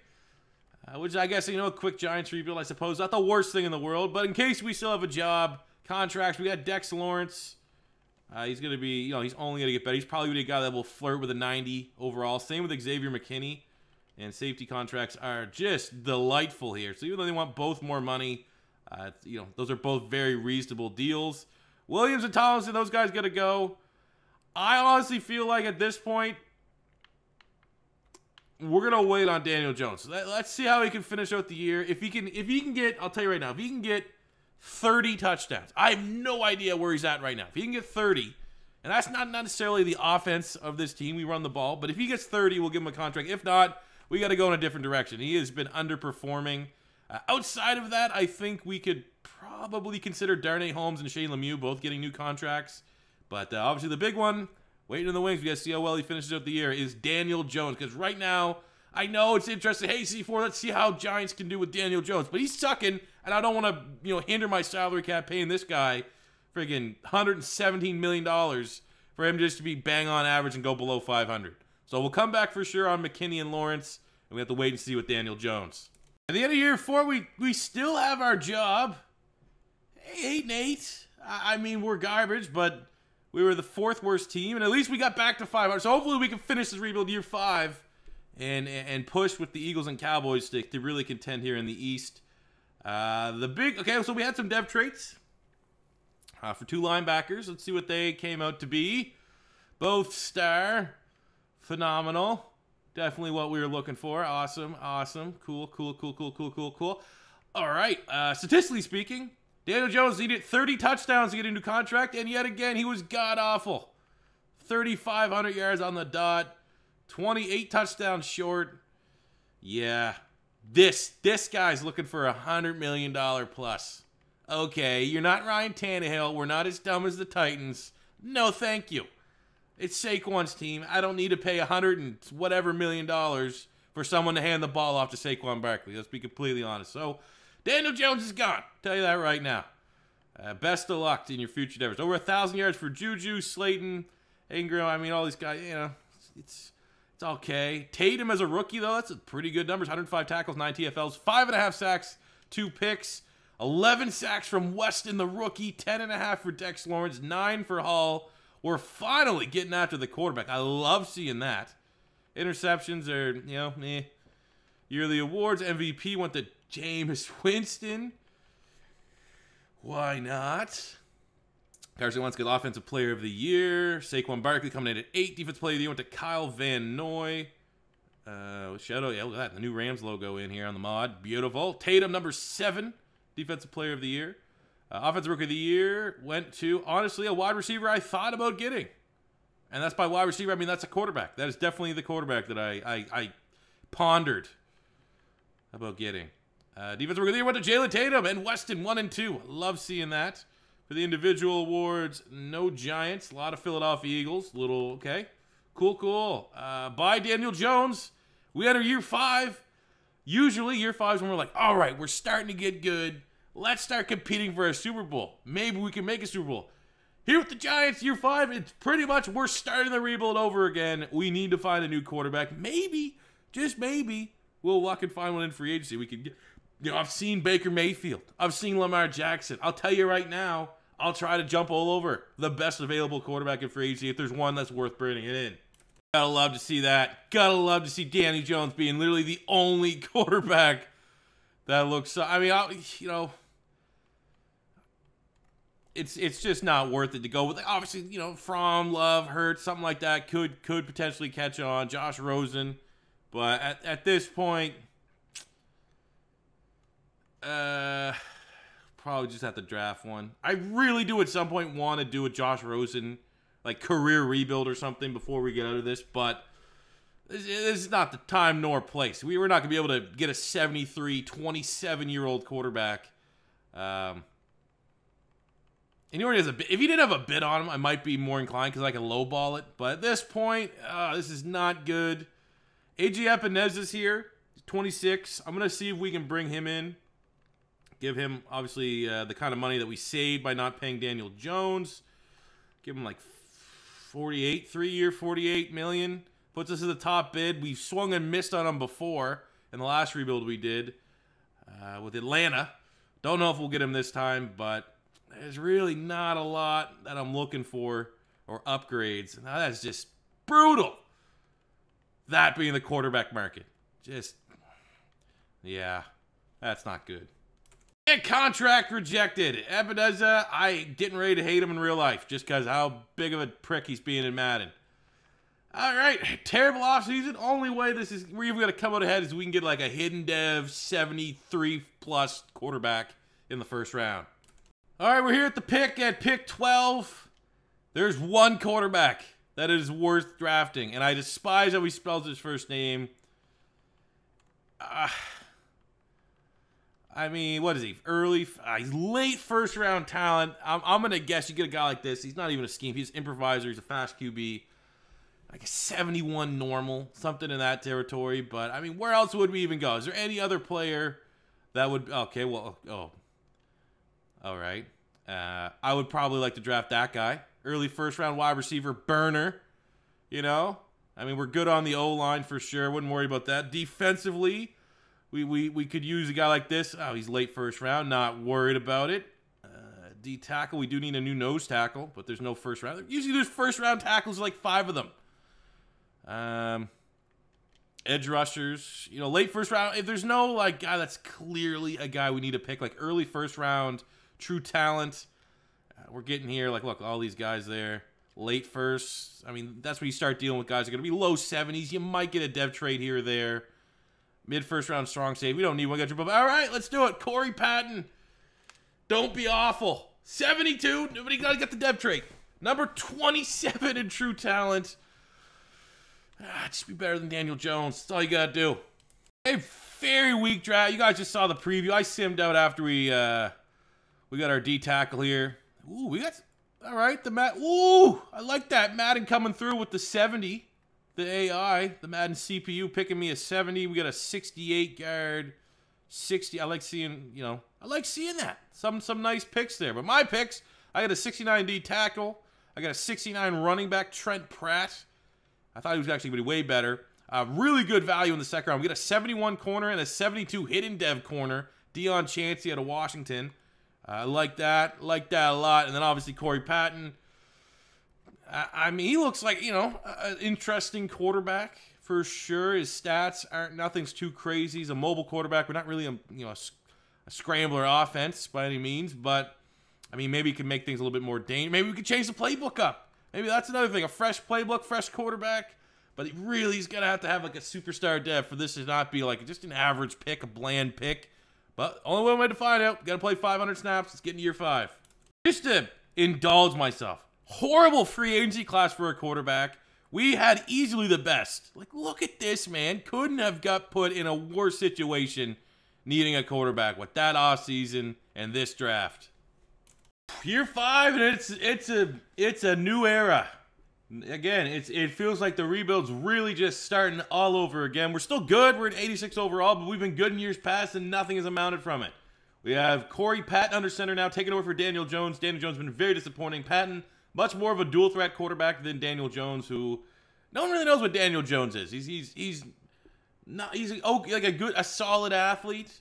Which I guess, you know, a quick Giants rebuild, I suppose. Not the worst thing in the world, but in case we still have a job, contracts, we got Dex Lawrence. He's going to be, you know, he's only going to get better. He's probably going to be a guy that will flirt with a 90 overall. Same with Xavier McKinney. And safety contracts are just delightful here. So even though they want both more money, you know, those are both very reasonable deals. Williams and Tomlinson, those guys got to go. I honestly feel like at this point, we're going to wait on Daniel Jones. Let's see how he can finish out the year. If he can get, I'll tell you right now, if he can get 30 touchdowns, I have no idea where he's at right now. If he can get 30, and that's not necessarily the offense of this team, we run the ball, but if he gets 30, we'll give him a contract. If not, we got to go in a different direction. He has been underperforming. Outside of that, I think we could probably consider Darnay Holmes and Shane Lemieux both getting new contracts. But obviously the big one, waiting in the wings, we got to see how well he finishes out the year, is Daniel Jones. Because right now, I know it's interesting. Hey, C4, let's see how Giants can do with Daniel Jones. But he's sucking, and I don't want to, you know, hinder my salary cap paying this guy friggin' $117 million for him just to be bang on average and go below 500. So we'll come back for sure on McKinney and Lawrence, and we have to wait and see with Daniel Jones. At the end of year 4, we still have our job. Hey, 8-8. I mean, we're garbage, but we were the 4th worst team, and at least we got back to 500. So hopefully we can finish this rebuild year 5 and push with the Eagles and Cowboys to really contend here in the East. Okay, so we had some dev traits for 2 linebackers. Let's see what they came out to be. Both star. Phenomenal. Definitely what we were looking for. Awesome, awesome. Cool. All right, statistically speaking, Daniel Jones needed 30 touchdowns to get a new contract, and yet again, he was god-awful. 3,500 yards on the dot, 28 touchdowns short. Yeah, this guy's looking for $100 million plus. Okay, you're not Ryan Tannehill. We're not as dumb as the Titans. No, thank you. It's Saquon's team. I don't need to pay $100 and whatever million for someone to hand the ball off to Saquon Barkley. Let's be completely honest. So, Daniel Jones is gone. Tell you that right now. Best of luck in your future endeavors. Over 1,000 yards for JuJu, Slayton, Ingram. I mean, all these guys, you know, it's okay. Tatum as a rookie, though, that's a pretty good numbers. 105 tackles, 9 TFLs, 5.5 sacks, 2 picks, 11 sacks from Weston, the rookie, 10.5 for Dex Lawrence, 9 for Hall. We're finally getting after the quarterback. I love seeing that. Interceptions are, you know, meh. Yearly awards, MVP went to Jameis Winston. Why not? Carson Wentz got Offensive Player of the Year. Saquon Barkley coming in at 8. Defensive Player of the Year went to Kyle Van Noy. Shadow, yeah, look at that. The new Rams logo in here on the mod. Beautiful. Tatum, number 7. Defensive Player of the Year. Offensive Rookie of the Year went to, honestly, a wide receiver I thought about getting. And that's by wide receiver, I mean that's a quarterback. That is definitely the quarterback that I pondered about getting. Defensive Rookie of the Year went to Jalen Tatum and Weston, 1 and 2. Love seeing that. For the individual awards, no Giants. A lot of Philadelphia Eagles. Little, okay. Cool. By Daniel Jones, we enter year 5. Usually, year 5 is when we're like, all right, we're starting to get good. Let's start competing for a Super Bowl. Maybe we can make a Super Bowl. here with the Giants, year 5, it's pretty much we're starting the rebuild over again. We need to find a new quarterback. Maybe, just maybe, we'll luck and find one in free agency. We could get, you know, I've seen Baker Mayfield. I've seen Lamar Jackson. I'll tell you right now, I'll try to jump all over the best available quarterback in free agency if there's one that's worth bringing it in. Gotta love to see that. Gotta love to see Danny Jones being literally the only quarterback that looks. I mean, you know, it's just not worth it to go with. Obviously, you know, Fromm, Love, Hurts, something like that could potentially catch on. Josh Rosen, but at this point, probably just have to draft one. I really do at some point want to do a Josh Rosen, like, career rebuild or something before we get out of this, but this is not the time nor place. We're not going to be able to get a 73, 27-year-old quarterback. And he already has a bid. If he didn't have a bid on him, I might be more inclined because I can lowball it. But at this point, this is not good. A.J. Epeneza's here. He's 26. I'm going to see if we can bring him in. Give him, obviously, the kind of money that we saved by not paying Daniel Jones. Give him, like, 48, 3-year, $48 million. Puts us at the top bid. We swung and missed on him before in the last rebuild we did with Atlanta. Don't know if we'll get him this time, but there's really not a lot that I'm looking for or upgrades. Now, that's just brutal. That being the quarterback market. Just, yeah, that's not good. And contract rejected. Ebeneza, I didn't ready to hate him in real life just because how big of a prick he's being in Madden. All right, terrible offseason. Only way we're even going to come out ahead is we can get like a hidden dev 73+ quarterback in the first round. All right, we're here at the pick at pick 12. There's one quarterback that is worth drafting, and I despise how he spells his first name. I mean, what is he? He's late first-round talent. I'm going to guess you get a guy like this. He's not even a scheme. He's an improviser. He's a fast QB. Like a 71 normal, something in that territory. But, I mean, where else would we even go? Is there any other player that would... Okay, well, oh. All right. I would probably like to draft that guy. Early first-round wide receiver, burner. You know? I mean, we're good on the O-line for sure. Wouldn't worry about that. Defensively... We could use a guy like this. Oh, he's late first round. Not worried about it. D tackle. We do need a new nose tackle, but there's no first round. Usually there's first round tackles, like 5 of them. Edge rushers. You know, late first round. If there's no like guy that's clearly a guy we need to pick, like early first round, true talent. We're getting here. Like, look, all these guys there. Late first. I mean, that's when you start dealing with guys that are going to be low 70s. You might get a dev trade here or there. Mid-first round strong save. We don't need one. All right, let's do it. Corey Patton. Don't be awful. 72. Nobody got to get the dev trait. Number 27 in true talent. Just be better than Daniel Jones. That's all you got to do. A very weak draft. You guys just saw the preview. I simmed out after we got our D tackle here. Ooh, we got... All right, the Madden... Ooh, I like that. Madden coming through with the 70. The AI, the Madden CPU, picking me a 70. We got a 68 guard, 60. I like seeing, you know, I like seeing that. Some nice picks there. But my picks, I got a 69 D tackle. I got a 69 running back, Trent Pratt. I thought he was actually going to be way better. Really good value in the second round. We got a 71 corner and a 72 hidden dev corner. Deion Chancey out of Washington. I like that. Like that a lot. And then obviously Corey Patton. I mean, he looks like, you know, an interesting quarterback for sure. His stats aren't, nothing's too crazy. He's a mobile quarterback. We're not really a scrambler offense by any means, but I mean, maybe he can make things a little bit more dangerous. Maybe we could change the playbook up. Maybe that's another thing, a fresh playbook, fresh quarterback. But he's gonna have like a superstar dev for this to not be like just an average pick, a bland pick. But only one way to find out. Got to play 500 snaps. Let's get into year 5. Just to indulge myself. Horrible free agency class for a quarterback. We had easily the best. Like, look at this, man. Couldn't have got put in a worse situation needing a quarterback with that offseason and this draft. Year 5, and it's a new era. Again, it feels like the rebuild's really just starting all over again. We're still good. We're at 86 overall, but we've been good in years past, and nothing has amounted from it. We have Corey Patton under center now, taking over for Daniel Jones. Daniel Jones has been very disappointing. Patton, Much more of a dual threat quarterback than Daniel Jones, who no one really knows what Daniel Jones is. He's like a solid athlete.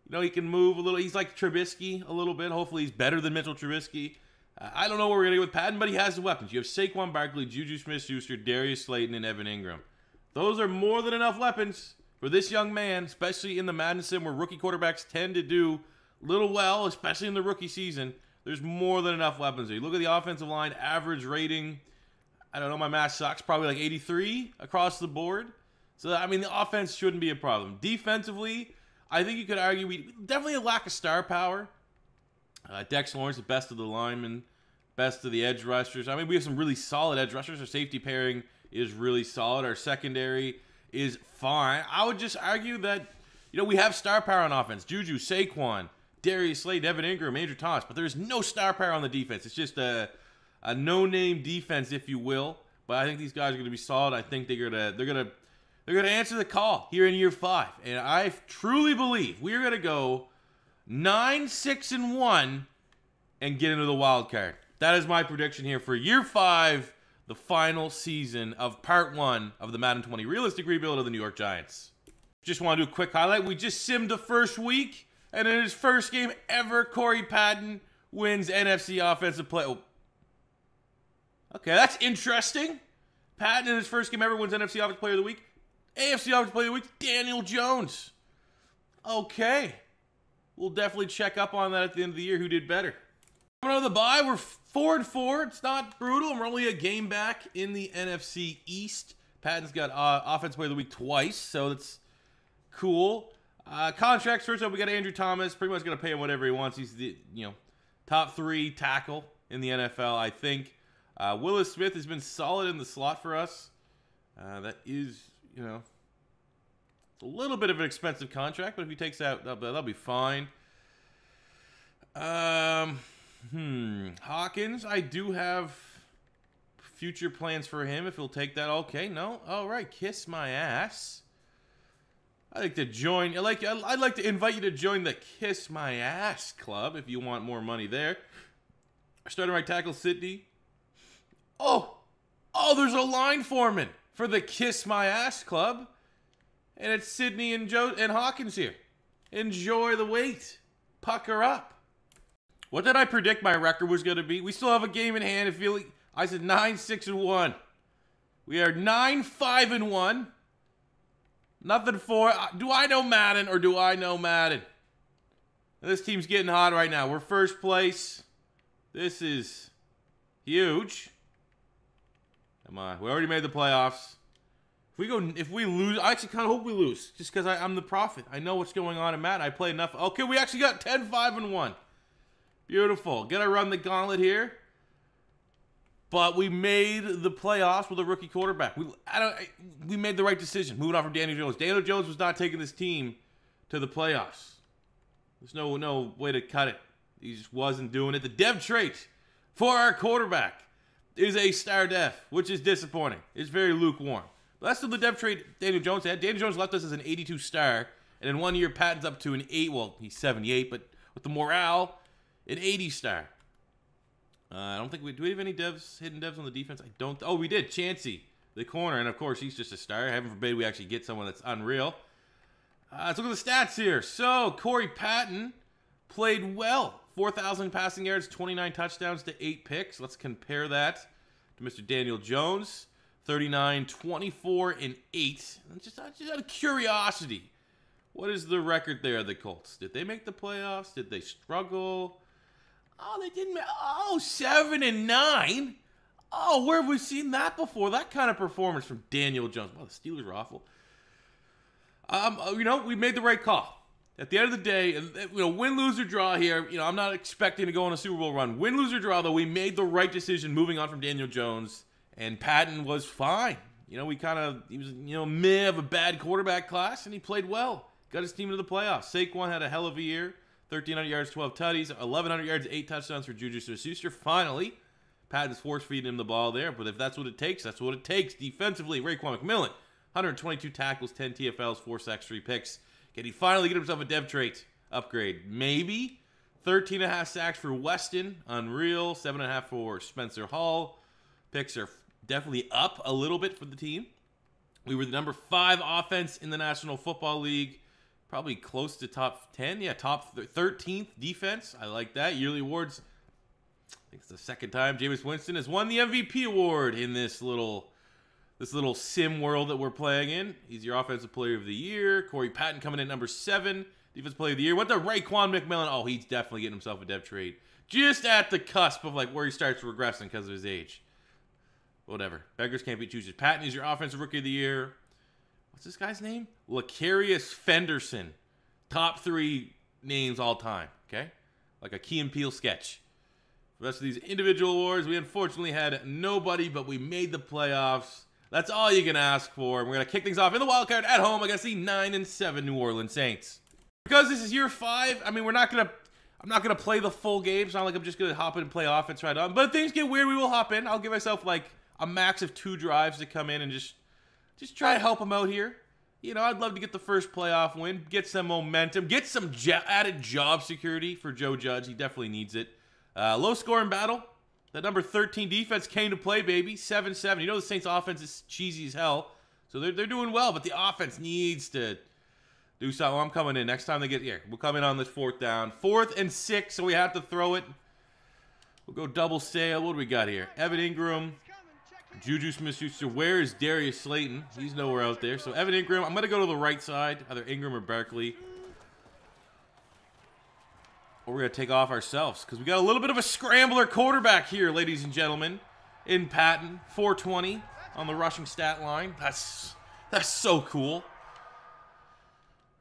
You know, he can move a little. He's like Trubisky a little bit. Hopefully, he's better than Mitchell Trubisky. I don't know what we're going to get with Patton, but he has the weapons. You have Saquon Barkley, JuJu Smith-Schuster, Darius Slayton, and Evan Ingram. Those are more than enough weapons for this young man, especially in the Madden sim where rookie quarterbacks tend to do little well, especially in the rookie season. There's more than enough weapons there. You look at the offensive line, average rating, I don't know, my math sucks, probably like 83 across the board. So, I mean, the offense shouldn't be a problem. Defensively, I think you could argue we definitely a lack of star power. Dex Lawrence, the best of the linemen, best of the edge rushers. I mean, we have some really solid edge rushers. Our safety pairing is really solid. Our secondary is fine. I would just argue that, you know, we have star power on offense. JuJu, Saquon, Darius Slayton, Evan Ingram, Andrew Thomas, but there's no star power on the defense. It's just a no-name defense, if you will. But I think these guys are going to be solid. I think they're gonna answer the call here in year 5, and I truly believe we're gonna go 9-6-1 and get into the wild card. That is my prediction here for year 5, the final season of part 1 of the Madden 20 realistic rebuild of the New York Giants. Just want to do a quick highlight. We just simmed the first week, and in his first game ever, Corey Patton wins NFC Offensive Player. Oh. Okay, that's interesting. Patton in his first game ever wins NFC Offensive Player of the Week. AFC Offensive Player of the Week, Daniel Jones. Okay. We'll definitely check up on that at the end of the year, who did better. Coming out of the bye, we're 4-4. It's not brutal. We're only a game back in the NFC East. Patton's got Offensive Player of the Week twice, so that's cool. Contracts, first up, we got Andrew Thomas. Pretty much going to pay him whatever he wants. He's the, you know, top 3 tackle in the NFL, I think. Willis Smith has been solid in the slot for us. That is, you know, a little bit of an expensive contract, but if he takes that, that'll be fine. Hawkins, I do have future plans for him if he'll take that. Okay, no, all right, kiss my ass. I'd like to join. I'd like to invite you to join the Kiss My Ass Club if you want more money there. Starting right tackle, Sidney. Oh, there's a line foreman for the Kiss My Ass Club. And it's Sidney and Hawkins here. Enjoy the wait. Pucker up. What did I predict my record was going to be? We still have a game in hand. I said 9-6-1. We are 9-5-1. Nothing for. Do I know Madden or do I know Madden? This team's getting hot right now. We're first place. This is huge. Come on. We already made the playoffs. If we lose, I actually kind of hope we lose, just because I'm the prophet. I know what's going on in Madden. I play enough. Okay, we actually got 10-5-1. Beautiful. Gotta run the gauntlet here. But we made the playoffs with a rookie quarterback. We made the right decision, moving on from Daniel Jones. Daniel Jones was not taking this team to the playoffs. There's no way to cut it. He just wasn't doing it. The dev trait for our quarterback is a star def, which is disappointing. It's very lukewarm. But that's still the dev trait Daniel Jones had. Daniel Jones left us as an 82 star, and in 1 year, Patton's up to an 8. Well, he's 78, but with the morale, an 80 star. I don't think do we have any hidden devs on the defense? I don't. Oh, we did. Chancey, the corner, and of course, he's just a star. Heaven forbid we actually get someone that's unreal. Let's look at the stats here. So, Corey Patton played well. 4,000 passing yards, 29 touchdowns to 8 picks. Let's compare that to Mr. Daniel Jones. 39, 24, and 8. Just out of curiosity, what is the record there, the Colts? Did they make the playoffs? Did they struggle? Oh, they didn't. 7-9. Oh, where have we seen that before? That kind of performance from Daniel Jones. Well, the Steelers are awful. You know, we made the right call. At the end of the day, you know, win, lose, or draw here. You know, I'm not expecting to go on a Super Bowl run. Win, lose, or draw, though, we made the right decision moving on from Daniel Jones. And Patton was fine. You know, he was, you know, meh of a bad quarterback class, and he played well. Got his team into the playoffs. Saquon had a hell of a year. 1,300 yards, 12 tutties. 1,100 yards, 8 touchdowns for JuJu Smith-Schuster. Finally, Patton's force-feeding him the ball there. But if that's what it takes, that's what it takes. Defensively, Raekwon McMillan, 122 tackles, 10 TFLs, 4 sacks, 3 picks. Can he finally get himself a dev trait upgrade? Maybe. 13.5 sacks for Weston. Unreal. 7.5 for Spencer Hall. Picks are definitely up a little bit for the team. We were the number 5 offense in the National Football League. Probably close to top 10. Yeah, top 13th defense. I like that. Yearly awards. I think it's the second time Jameis Winston has won the MVP award in this little sim world that we're playing in. He's your Offensive Player of the Year. Corey Patton coming in number 7. Defensive Player of the Year. Went to Raekwon McMillan. Oh, he's definitely getting himself a dev trade. Just at the cusp of like where he starts regressing because of his age. Whatever. Beggars can't be choosers. Patton is your Offensive Rookie of the Year. What's this guy's name? Lacarius Fenderson. Top 3 names all time. Okay? Like a Key and Peele sketch. The rest of these individual awards, we unfortunately had nobody, but we made the playoffs. That's all you can ask for. We're going to kick things off in the wild card at home against the 9-7 New Orleans Saints. Because this is year 5, I mean, I'm not gonna play the full game. It's not like I'm just gonna hop in and play offense right on. But if things get weird, we will hop in. I'll give myself like a max of 2 drives to come in and just try to help them out here. You know, I'd love to get the first playoff win, get some momentum, get some added job security for Joe Judge. He definitely needs it. Low scoring battle. That number 13 defense came to play, baby. 7-7. You know the Saints' offense is cheesy as hell, so they're doing well. But the offense needs to do something. I'm coming in next time they get here. We'll come in on this 4th down. 4th and 6, so we have to throw it. We'll go double sail. What do we got here? Evan Ingram. JuJu Smith-Schuster. Where is Darius Slayton? He's nowhere out there. So Evan Ingram. I'm going to go to the right side. Either Ingram or Barkley. Or we're going to take off ourselves. Because we got a little bit of a scrambler quarterback here, ladies and gentlemen. In Patton. 420 on the rushing stat line. That's so cool.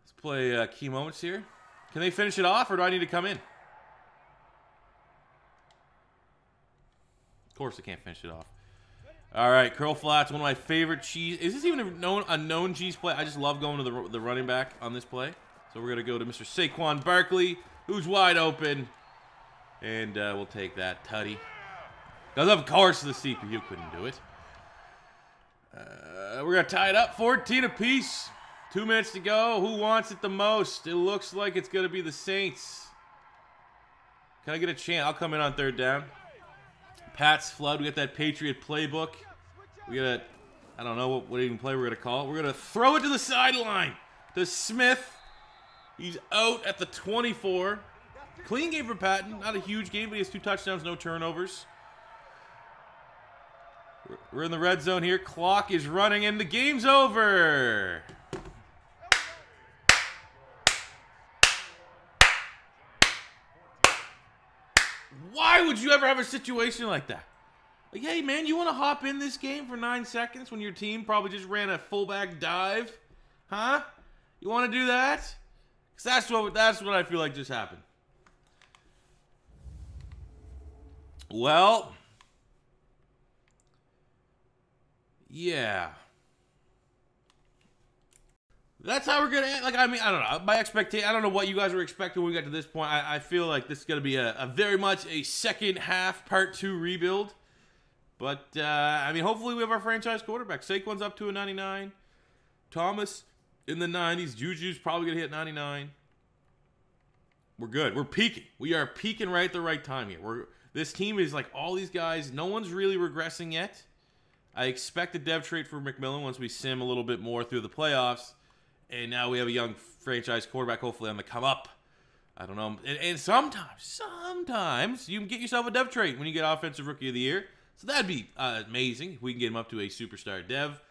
Let's play key moments here. Can they finish it off, or do I need to come in? Of course they can't finish it off. All right, curl flats, one of my favorite cheese. Is this even a known cheese play? I just love going to the running back on this play. So we're going to go to Mr. Saquon Barkley, who's wide open. And we'll take that tutty. Because of course the CPU couldn't do it. We're going to tie it up, 14 apiece. 2 minutes to go. Who wants it the most? It looks like it's going to be the Saints. Can I get a chance? I'll come in on 3rd down. Pat's flood. We got that Patriot playbook. We got, I don't know what even play we're going to call it. We're going to throw it to the sideline to Smith. He's out at the 24. Clean game for Patton. Not a huge game, but he has 2 touchdowns, no turnovers. We're in the red zone here. Clock is running, and the game's over. Why would you ever have a situation like that? Like, hey, man, you want to hop in this game for 9 seconds when your team probably just ran a fullback dive? Huh? You want to do that? Because that's what I feel like just happened. Well, yeah. That's how we're going to end. Like, I mean, I don't know. My expectation, I don't know what you guys were expecting when we got to this point. I feel like this is going to be a very much a second half part 2 rebuild. But, I mean, hopefully we have our franchise quarterback. Saquon's up to a 99. Thomas in the 90s. JuJu's probably going to hit 99. We're good. We're peaking. We are peaking right at the right time here. This team is like all these guys. No one's really regressing yet. I expect a dev trade for McMillan once we sim a little bit more through the playoffs. And now we have a young franchise quarterback, hopefully on the come up. I don't know. And sometimes you can get yourself a dev trade when you get Offensive Rookie of the Year. So that'd be amazing if we can get him up to a superstar dev.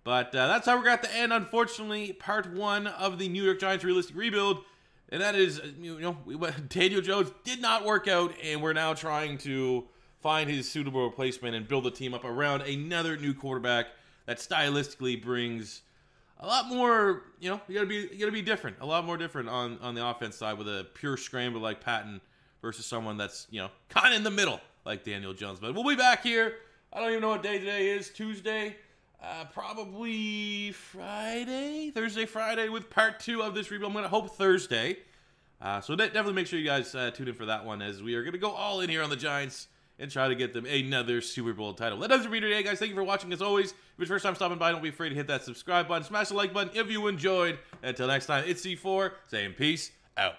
But that's how we're going to end, unfortunately, part 1 of the New York Giants realistic rebuild. And that is, Daniel Jones did not work out, and we're now trying to find his suitable replacement and build a team up around another new quarterback that stylistically brings a lot more, you gotta be different. A lot more different on the offense side with a pure scrambler like Patton versus someone that's, kind of in the middle like Daniel Jones. But we'll be back here. I don't even know what day today is. Tuesday. Probably Friday. Thursday, Friday with part 2 of this rebuild. I'm going to hope Thursday. So definitely make sure you guys tune in for that one, as we are going to go all in here on the Giants and try to get them another Super Bowl title. That does it for me today, guys. Thank you for watching. As always, if it's your first time stopping by, don't be afraid to hit that subscribe button. Smash the like button if you enjoyed. Until next time, it's C4 saying peace out.